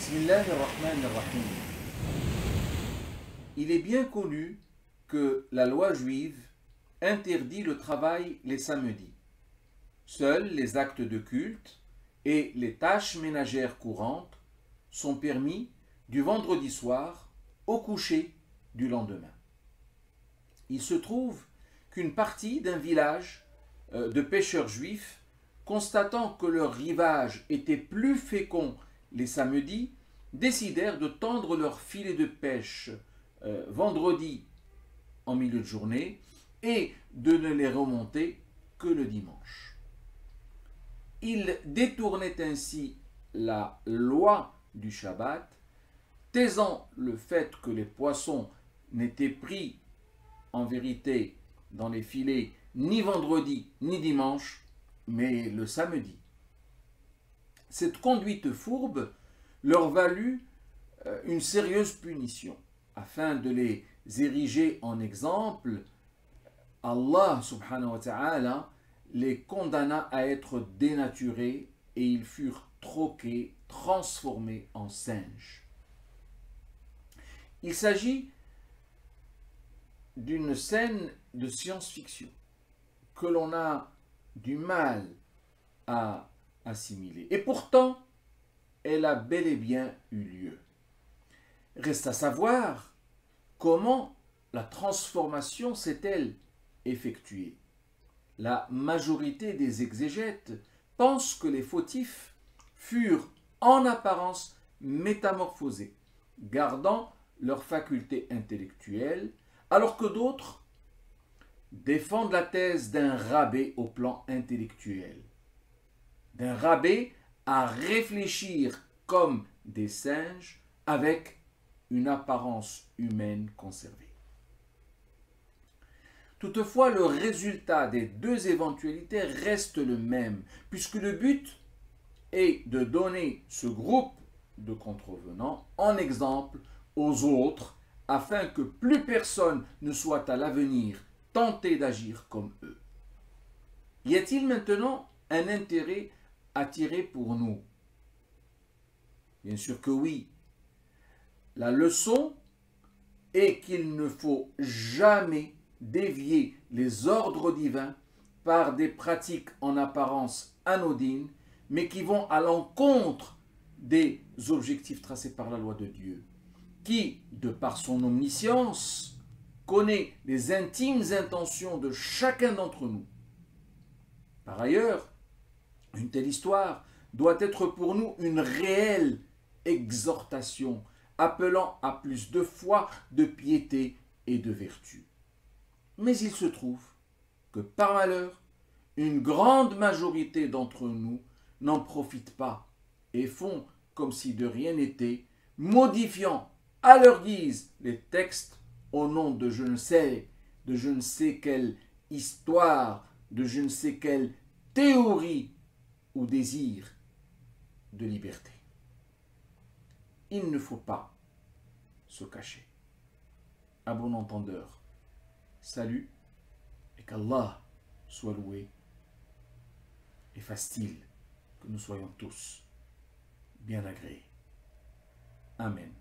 Bismillahirrahmanirrahim. Il est bien connu que la loi juive interdit le travail les samedis. Seuls les actes de culte et les tâches ménagères courantes sont permis du vendredi soir au coucher du lendemain. Il se trouve qu'une partie d'un village de pêcheurs juifs, constatant que leur rivage était plus fécond les samedis, décidèrent de tendre leurs filets de pêche vendredi en milieu de journée et de ne les remonter que le dimanche. Ils détournaient ainsi la loi du Shabbat, taisant le fait que les poissons n'étaient pris en vérité dans les filets ni vendredi ni dimanche, mais le samedi. Cette conduite fourbe leur valut une sérieuse punition. Afin de les ériger en exemple, Allah subhanahu wa ta'ala les condamna à être dénaturés et ils furent troqués, transformés en singes. Il s'agit d'une scène de science-fiction que l'on a du mal à assimiler. Et pourtant, elle a bel et bien eu lieu. Reste à savoir comment la transformation s'est-elle effectuée. La majorité des exégètes pensent que les fautifs furent en apparence métamorphosés, gardant leur faculté intellectuelle, alors que d'autres défendent la thèse d'un rabais au plan intellectuel, d'un rabais à réfléchir comme des singes avec une apparence humaine conservée. Toutefois, le résultat des deux éventualités reste le même, puisque le but est de donner ce groupe de contrevenants en exemple aux autres, afin que plus personne ne soit à l'avenir tenté d'agir comme eux. Y a-t-il maintenant un intérêt à tirer pour nous? Bien sûr que oui. La leçon est qu'il ne faut jamais dévier les ordres divins par des pratiques en apparence anodines, mais qui vont à l'encontre des objectifs tracés par la loi de Dieu, qui, de par son omniscience, connaît les intimes intentions de chacun d'entre nous. Par ailleurs, une telle histoire doit être pour nous une réelle exhortation, appelant à plus de foi, de piété et de vertu. Mais il se trouve que par malheur, une grande majorité d'entre nous n'en profitent pas et font comme si de rien n'était, modifiant à leur guise les textes au nom de je ne sais quelle histoire, de je ne sais quelle théorie ou désir de liberté. Il ne faut pas se cacher. À bon entendeur, salut et qu'Allah soit loué et fasse-t-il que nous soyons tous bien agréés. Amen.